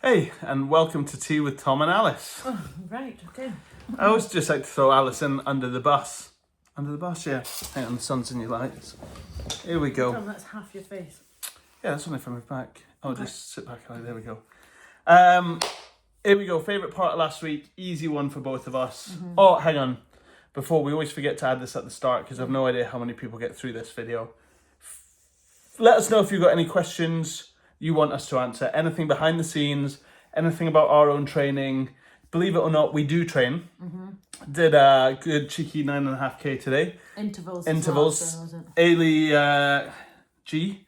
Hey, and welcome to Tea with Tom and Alice. Oh, right, okay. I always just like to throw Alice in under the bus. Under the bus, yeah. Hang on, the sun's in your lights. Here we go. Tom, that's half your face. Yeah, that's only from my back. Oh, Okay. just sit back. There we go. Here we go. Favourite part of last week. Easy one for both of us. Oh, hang on. Before, we always forget to add this at the start because I've no idea how many people get through this video. Let us know if you've got any questions you want us to answer. Anything behind the scenes, anything about our own training. Believe it or not, we do train. Did a good cheeky 9.5k today. Intervals. Ailey G,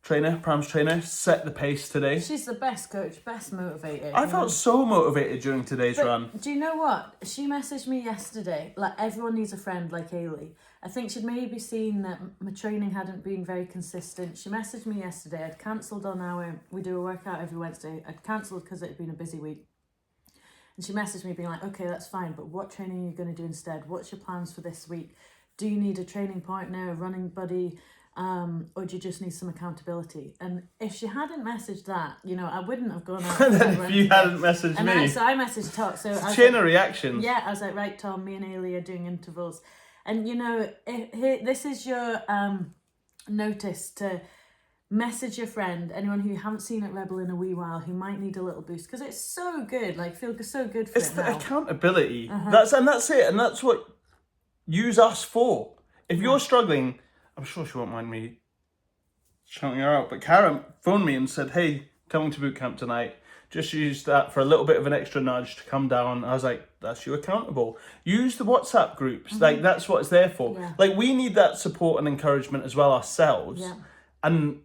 trainer, Pram's trainer, set the pace today. She's the best coach, best motivator. I felt so motivated during today's run. Do you know what? She messaged me yesterday, like everyone needs a friend like Ailey. I think she'd maybe seen that my training hadn't been very consistent. She messaged me yesterday. I'd cancelled on we do a workout every Wednesday. I'd cancelled because it had been a busy week. And she messaged me being like, okay, that's fine, but what training are you going to do instead? What's your plans for this week? Do you need a training partner, a running buddy, or do you just need some accountability? And if she hadn't messaged that, I wouldn't have gone out. And then if you hadn't messaged and me. I messaged Tom. So I Chain of reactions. Yeah, I was like, right, Tom, me and Ailey are doing intervals. And, this is your notice to message your friend, anyone who you haven't seen at Rebel in a wee while, who might need a little boost, because it's so good, feel so good for It's it the now. accountability. That's it. And that's what use us for. If you're struggling, I'm sure she won't mind me shouting her out, but Karen phoned me and said, hey, coming to boot camp tonight. Just use that for a little bit of an extra nudge to come down. I was like, that's you accountable. Use the WhatsApp groups. That's what it's there for. Yeah. We need that support and encouragement as well ourselves. Yeah. And,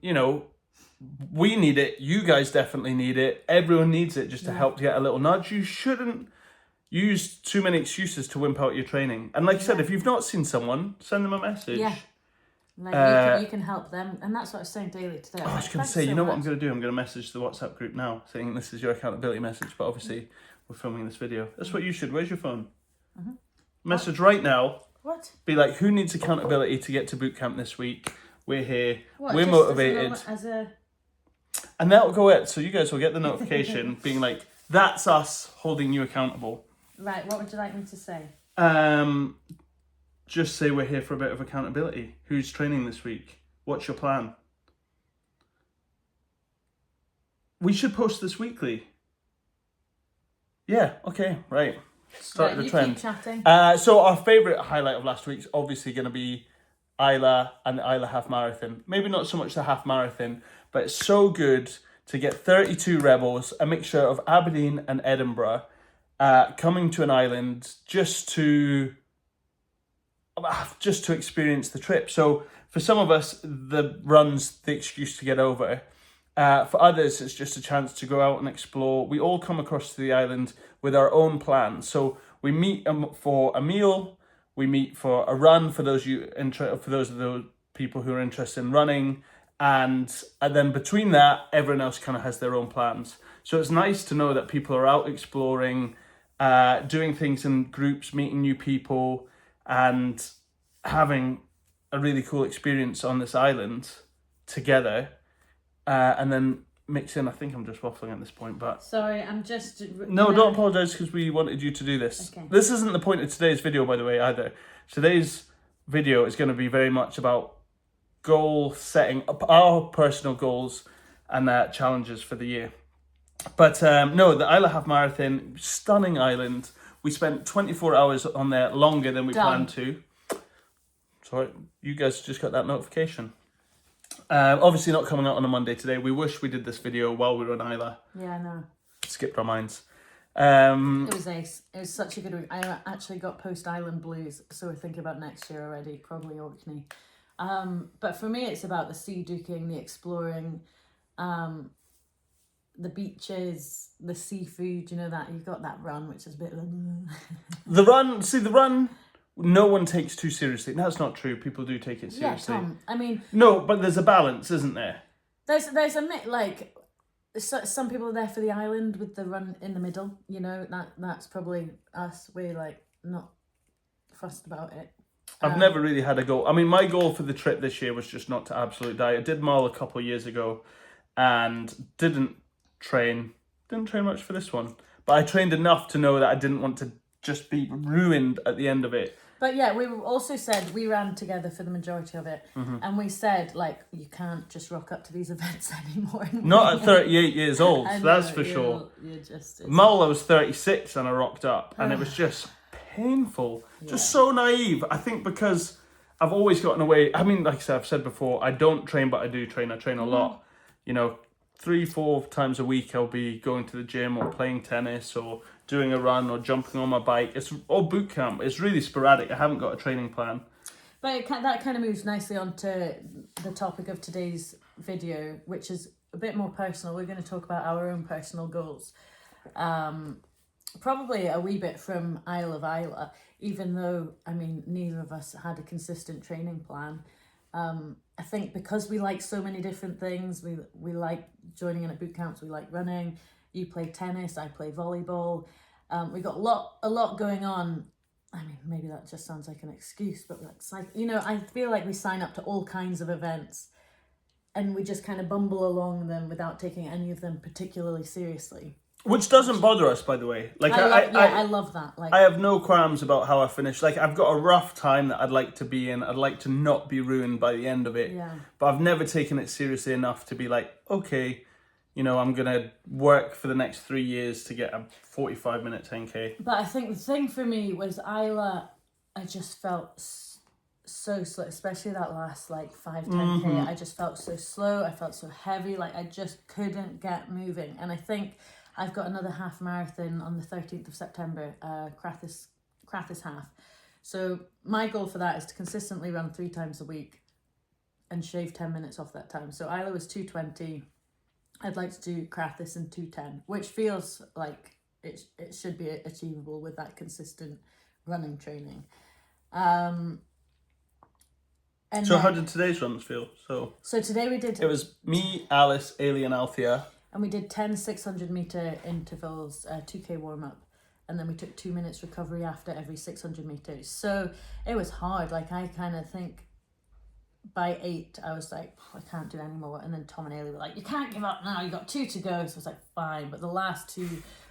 we need it. You guys definitely need it. Everyone needs it just to help to get a little nudge. You shouldn't use too many excuses to wimp out your training. And like you said, if you've not seen someone, send them a message. Yeah. You can help them. And that's what I was saying daily today. I was going to say, what I'm going to do? I'm going to message the WhatsApp group now saying this is your accountability message. But obviously, we're filming this video. That's what you should. Where's your phone? Message right now. What? Be like, who needs accountability to get to boot camp this week? We're here. What, we're just motivated. And that'll go out. So you guys will get the notification being like, that's us holding you accountable. Right, what would you like me to say? Just say we're here for a bit of accountability. Who's training this week? What's your plan? We should post this weekly. Yeah, okay, right. Start the trend. Keep chatting. So our favourite highlight of last week's obviously going to be Isla and the Isla half marathon. Maybe not so much the half marathon, but it's so good to get 32 rebels, a mixture of Aberdeen and Edinburgh, coming to an island just to experience the trip. So for some of us, the run's the excuse to get over. For others, it's just a chance to go out and explore. We all come across to the island with our own plans. So we meet for a meal, we meet for a run for those of those people who are interested in running, and then between that, everyone else kind of has their own plans. So it's nice to know that people are out exploring, doing things in groups, meeting new people, and having a really cool experience on this island together, and then mix in. I think I'm just waffling at this point, but sorry, I'm just... No, don't apologise because we wanted you to do this. Okay. This isn't the point of today's video, by the way, either. Today's video is going to be very much about goal setting, our personal goals and challenges for the year. But no, the Isla Half Marathon, stunning island. We spent 24 hours on there, longer than we planned to. Sorry, you guys just got that notification. Obviously not coming out on a Monday today. We wish we did this video while we were on Isla. Yeah, I know. Skipped our minds. It was ace. It was such a good week. I actually got post-island blues, so we're thinking about next year already, probably Orkney. But for me, it's about the sea duking, the exploring, the beaches, the seafood, that you've got that run, which is a bit the run, no one takes too seriously. That's not true. People do take it seriously. Yeah, Tom, I mean... No, but there's a balance, isn't there? There's some people are there for the island with the run in the middle, that's probably us. We're not fussed about it. I've never really had a goal. I mean, my goal for the trip this year was just not to absolute die. I did Mull a couple of years ago and didn't train didn't train much for this one. But I trained enough to know that I didn't want to just be ruined at the end of it. But yeah, we also said we ran together for the majority of it, and we said like you can't just rock up to these events anymore. Not at 38 years old, I that's know, for sure. You're just Mull, I was 36 and I rocked up, and it was just painful, just so naive. I think because I've always gotten away. I mean, like I said, I've said before, I don't train, but I do train. I train a lot. You know, 3-4 times a week I'll be going to the gym or playing tennis or doing a run or jumping on my bike. It's all boot camp. It's really sporadic. I haven't got a training plan. But that kind of moves nicely onto the topic of today's video, which is a bit more personal. We're going to talk about our own personal goals. Probably a wee bit from Isle of Isla, even though, I mean, neither of us had a consistent training plan. I think because we like so many different things, we like joining in at boot camps, we like running. You play tennis, I play volleyball. We got a lot going on. I mean, maybe that just sounds like an excuse, but like, you know, I feel like we sign up to all kinds of events and we just kind of bumble along them without taking any of them particularly seriously. Which doesn't bother us, by the way. Like I love that. Like, I have no qualms about how I finish. Like, I've got a rough time that I'd like to be in. I'd like to not be ruined by the end of it. Yeah. But I've never taken it seriously enough to be like, okay, you know, I'm going to work for the next 3 years to get a 45-minute 10K. But I think the thing for me was Isla, I just felt so slow, especially that last like 5-10K. I just felt so slow. I felt so heavy. Like, I just couldn't get moving. And I think I've got another half marathon on the 13th of September, Crathis half. So my goal for that is to consistently run 3 times a week and shave 10 minutes off that time. So Isla was 2:20. I'd like to do Crathis in 2:10, which feels like it should be achievable with that consistent running training. And so how did today's runs feel? So today we did... It was me, Alice, Ailey and Althea. And we did 10 600-metre intervals, 2K warm-up. And then we took 2 minutes recovery after every 600 metres. So it was hard. Like, I kind of think by 8, I was like, I can't do any more. And then Tom and Ailey were like, you can't give up now. You got 2 to go. So I was like, fine. But the last 2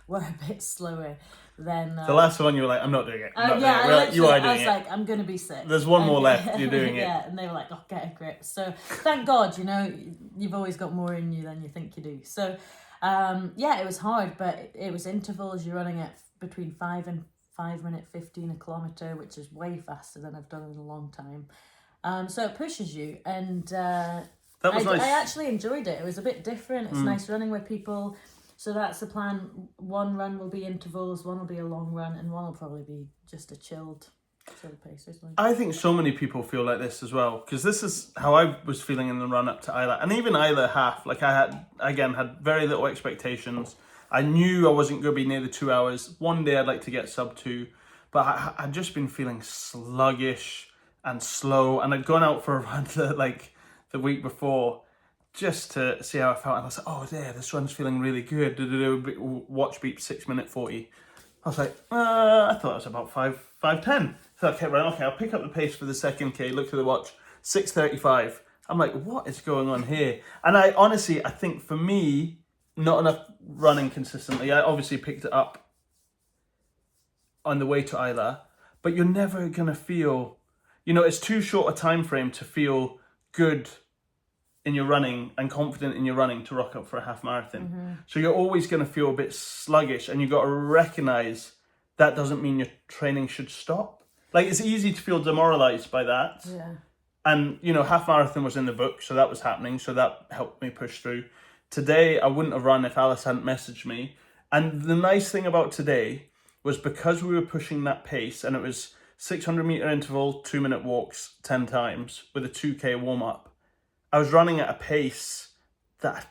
were a bit slower than... the last one, you were like, I'm not doing it. I'm not yeah, doing it. Like, you are doing it. I was like, I'm going to be sick. There's one more left. You're doing it. Yeah, and they were like, oh, get a grip. So thank God, you know, you've always got more in you than you think you do. So, yeah, it was hard, but it was intervals. You're running at between 5 and 5-minute 15 a kilometre, which is way faster than I've done in a long time. So it pushes you, and that was nice. I actually enjoyed it. It was a bit different. It's nice running with people. So that's the plan. One run will be intervals, one will be a long run, and one will probably be just a chilled pace. I think so many people feel like this as well, because this is how I was feeling in the run up to Isla, and even Isla half. Like, I had very little expectations. I knew I wasn't going to be near the 2 hours. One day I'd like to get sub 2, but I'd just been feeling sluggish and slow, and I'd gone out for a run the week before just to see how I felt, and I was like, oh yeah, this run's feeling really good. Watch beep 6:40. I was like, I thought it was about 5:10. So okay, right, okay, I'll pick up the pace for the second K, look at the watch, 6:35. I'm like, what is going on here? And I think for me, not enough running consistently. I obviously picked it up on the way to Isla, but you're never going to feel, you know, it's too short a time frame to feel good in your running and confident in your running to rock up for a half marathon. So you're always going to feel a bit sluggish, and you've got to recognize that doesn't mean your training should stop. Like, it's easy to feel demoralized by that. Yeah. And, you know, half marathon was in the book, so that was happening. So that helped me push through. Today, I wouldn't have run if Alice hadn't messaged me. And the nice thing about today was because we were pushing that pace, and it was 600-metre interval, 2-minute walks 10 times with a 2K warm-up, I was running at a pace that I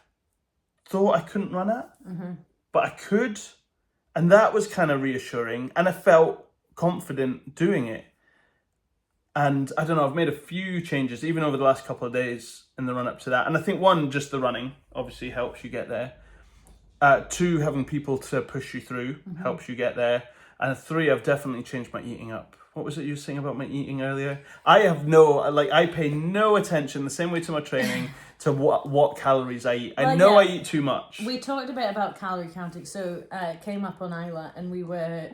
thought I couldn't run at, but I could. And that was kind of reassuring. And I felt confident doing it. And I don't know, I've made a few changes, even over the last couple of days in the run up to that. And I think 1, just the running obviously helps you get there. 2, having people to push you through helps you get there. And 3, I've definitely changed my eating up. What was it you were saying about my eating earlier? I have I pay no attention the same way to my training to what calories I eat. I know I eat too much. We talked a bit about calorie counting. So it came up on Isla and we were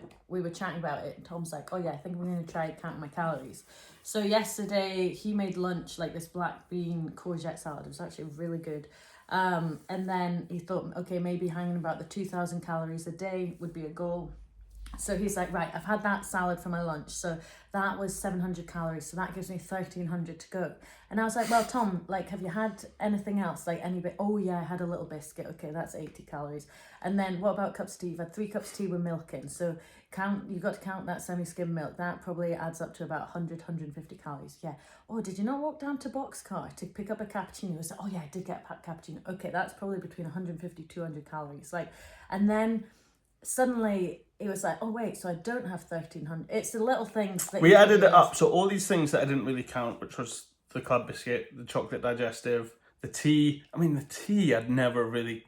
chatting about it. And Tom's like, oh yeah, I think I'm going to try counting my calories. So yesterday he made lunch, like this black bean courgette salad. It was actually really good. And then he thought, okay, maybe hanging about the 2,000 calories a day would be a goal. So he's like, right, I've had that salad for my lunch. So that was 700 calories. So that gives me 1,300 to go. And I was like, well, Tom, like, have you had anything else? Like any bit? Oh yeah, I had a little biscuit. Okay, that's 80 calories. And then what about cups of tea? You've had 3 cups of tea with milk in. So you've got to count that semi-skim milk. That probably adds up to about 100, 150 calories. Yeah. Oh, did you not walk down to Boxcar to pick up a cappuccino? I was like, oh yeah, I did get a cappuccino. Okay, that's probably between 150, 200 calories. Like, and then suddenly it was like, oh wait, so I don't have 1,300. It's the little things that we added it up. So all these things that I didn't really count, which was the club biscuit, the chocolate digestive, the tea. I mean, the tea, I'd never really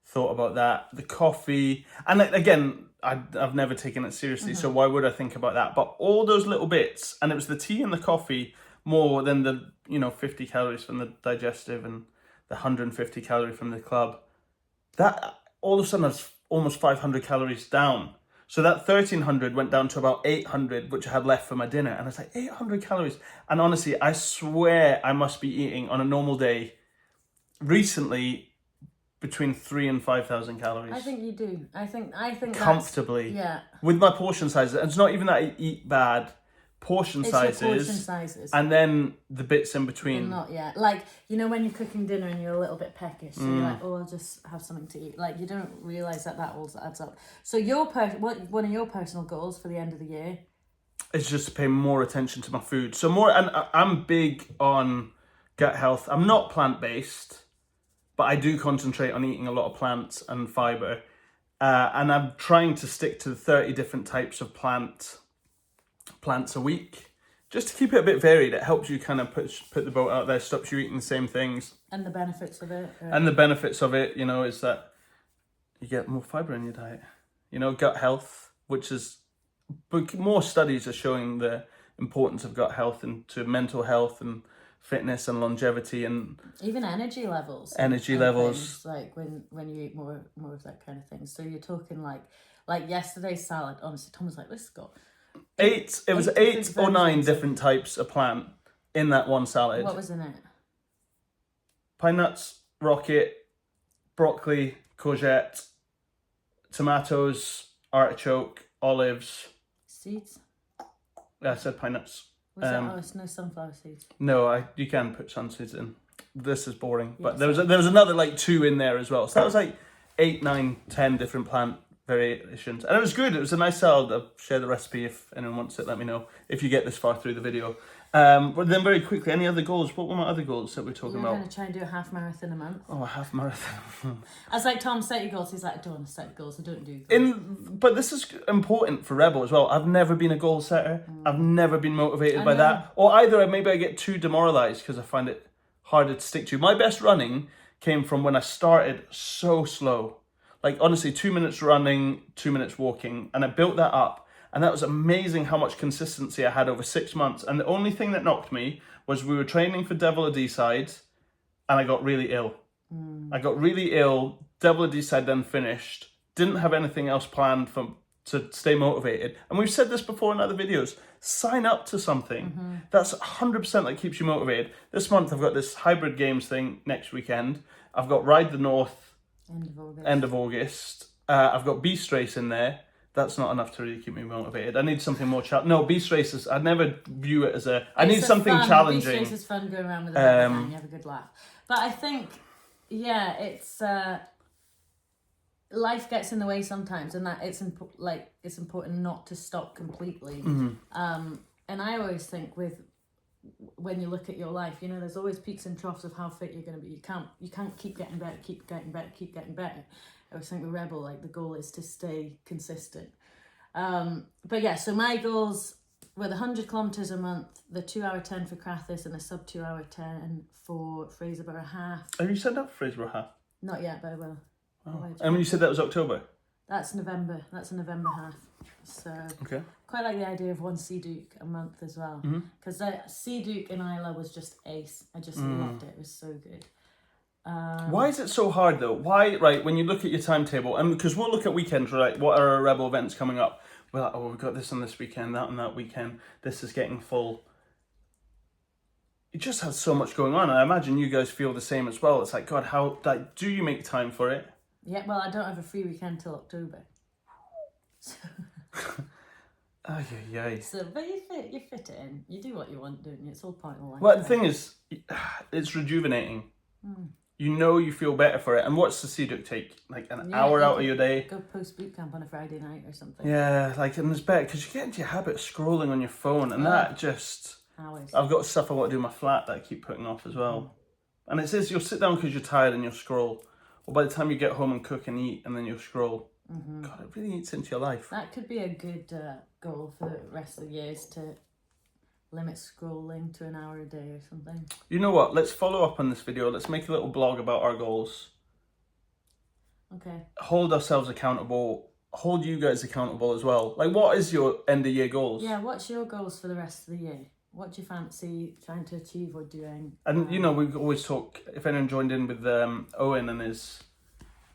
thought about that. The coffee, and again, I've never taken it seriously, so why would I think about that? But all those little bits, and it was the tea and the coffee more than the 50 calories from the digestive and the 150 calories from the club. That all of a sudden I was almost 500 calories down. So that 1,300 went down to about 800, which I had left for my dinner. And I was like, 800 calories. And honestly, I swear I must be eating on a normal day recently between 3,000 and 5,000 calories. I think you do. I think comfortably. Yeah. With my portion sizes. And it's not even that I eat bad. Portion sizes, and then the bits in between. Not yet. Like, when you're cooking dinner and you're a little bit peckish, so you're like, oh, I'll just have something to eat. Like, you don't realise that all adds up. So one of your personal goals for the end of the year? Is just to pay more attention to my food. So more, and I'm big on gut health. I'm not plant-based, but I do concentrate on eating a lot of plants and fibre. And I'm trying to stick to 30 different types of plants a week, just to keep it a bit varied. It helps you kind of put the boat out there, stops you eating the same things. And the benefits of it. And the benefits of it, is that you get more fibre in your diet. Gut health, which is, more studies are showing the importance of gut health and to mental health and fitness and longevity and even energy levels. Things, like when you eat more of that kind of thing. So you're talking like yesterday's salad. Honestly, Tom was like, "Let's go." It was 8 or 9 different types of plant in that one salad. What was in it? Pine nuts, rocket, broccoli, courgette, tomatoes, artichoke, olives. Seeds? Yeah, I said pine nuts. Was no sunflower seeds? No, you can put sun seeds in. This is boring. But there was another 2 in there as well. So that was 8, 9, 10 different plant variations, and it was good. It was a nice salad. I'll share the recipe if anyone wants it. Let me know if you get this far through the video. But then very quickly, any other goals? What were my other goals that we're talking about? We're going to try and do a half marathon a month. Oh, a half marathon. I was like, Tom, set your goals. He's like, I don't want to set goals. I don't do goals. But this is important for Rebel as well. I've never been a goal setter. I've never been motivated by that. Or either maybe I get too demoralised because I find it harder to stick to. My best running came from when I started so slow. Like, honestly, 2 minutes running, 2 minutes walking. And I built that up. And that was amazing how much consistency I had over 6 months. And the only thing that knocked me was we were training for Devil a D-Side and I got really ill. I got really ill. Devil a D-Side then finished. Didn't have anything else planned to stay motivated. And we've said this before in other videos. Sign up to something. That's 100% that keeps you motivated. This month I've got this hybrid games thing next weekend. I've got Ride the North. End of August. I've got Beast Race in there. That's not enough to really keep me motivated. I need something more challenging. No, Beast Race is, I never view it as I need something challenging. Beast Race is fun going around with a band, you have a good laugh. But I think, it's life gets in the way sometimes, and that it's important not to stop completely. And I always think when you look at your life, there's always peaks and troughs of how fit you're going to be. You can't keep getting better, keep getting better. I always think with Rebel, the goal is to stay consistent. But yeah, so my goals were the 100 kilometres a month, the 2-hour 10 for Crathis, and the sub 2-hour 10 for Fraserburgh half. Have you signed up for Fraserburgh half? Not yet, but I will. Oh. And when you said that was October? That's November. That's a November half. So Okay. quite like the idea of one Sea Duke a month as well. Because Sea Duke in Isla was just ace. I just loved it. It was so good. Why is it so hard though? Why, right, when you look at your timetable, and because we'll look at weekends, right, what are our Rebel events coming up? We're like, oh, we've got this on this weekend, that on that weekend, this is getting full. It just has so much going on, and I imagine you guys feel the same as well. It's like, God, how, like, do you make time for it? Yeah, well, I don't have a free weekend till October. So, Yeah. but you fit it in. You do what you want, don't you? It's all part of life. Well, the thing is, it's rejuvenating. You know you feel better for it. And what's the Sea Duke take? Like an hour out of your day? Go post boot camp on a Friday night or something. Yeah, like, and it's better because you get into your habit of scrolling on your phone, and that just... Hours. I've got stuff I want to do in my flat that I keep putting off as well. And it says you'll sit down because you're tired and you'll scroll. Or by the time you get home and cook and eat, and then you'll scroll. God, it really eats into your life. That could be a good goal for the rest of the year, is to limit scrolling to an hour a day or something. You know what? Let's follow up on this video. Let's make a little blog about our goals. Okay. Hold ourselves accountable. Hold you guys accountable as well. Like, what is your end of year goals? Yeah, what's your goals for the rest of the year? What do you fancy trying to achieve or doing? And, you know, we always talk, if anyone joined in with Owen and his,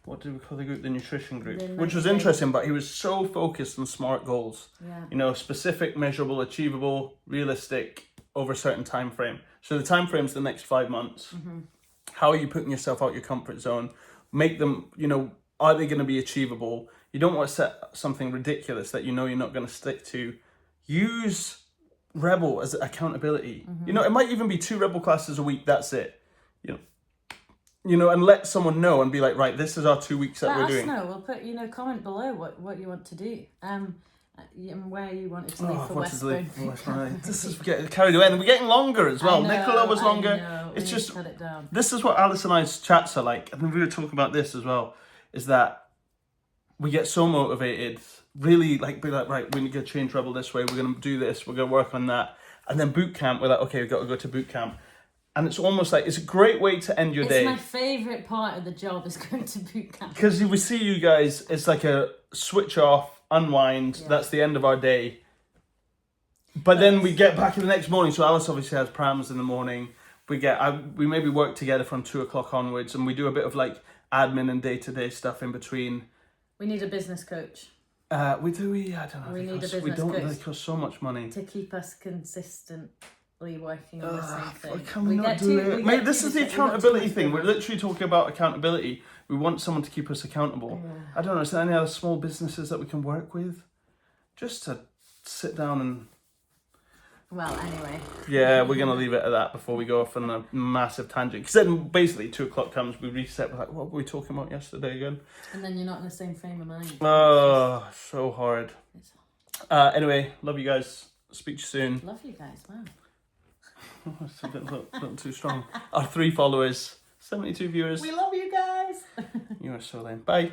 what do we call the group? The nutrition group. Which was interesting, but he was so focused on SMART goals. Yeah. You know, specific, measurable, achievable, realistic, over a certain time frame. So the time frame's the next 5 months. How are you putting yourself out your comfort zone? Make them, you know, are they going to be achievable? You don't want to set something ridiculous that you know you're not going to stick to. Use Rebel as accountability. You know, it might even be 2 Rebel classes a week. That's it. You know, and let someone know and be like, right, this is our 2 weeks that we're doing. Let us know. We'll put, comment below what you want to do. And where you wanted to leave for Westburn. This is getting carried away, and we're getting longer as well. Nicola was longer. It's just, cut it down. This is what Alice and I's chats are like, and we were talking about this as well, is that we get so motivated, really like be like, right, we're gonna change Rebel this way, we're gonna do this, we're gonna work on that, and then boot camp, we're like, okay, we've got to go to boot camp, and it's almost like it's a great way to end your day. It's my favourite part of the job is going to boot camp because we see you guys. It's like a switch off, unwind. Yeah. That's the end of our day. But then we get back in the next morning. So Alice obviously has prams in the morning. We maybe work together from 2 o'clock onwards, and we do a bit of like admin and day-to-day stuff in between. We need a business coach. I don't know. We need a business coach. It costs so much money to keep us consistently working on the same thing. Can we not do it? Mate, this is the accountability thing. We're literally talking about accountability. We want someone to keep us accountable. Yeah. I don't know. Is there any other small businesses that we can work with? Just to sit down and... Well, anyway. Yeah, we're going to leave it at that before we go off on a massive tangent. Because then basically 2 o'clock comes, we reset, we're like, what were we talking about yesterday again? And then you're not in the same frame of mind. Oh, so hard. Anyway, love you guys. Speak to you soon. Love you guys, wow. It's a bit too strong. Our 3 followers, 72 viewers. We love you guys. You are so lame. Bye.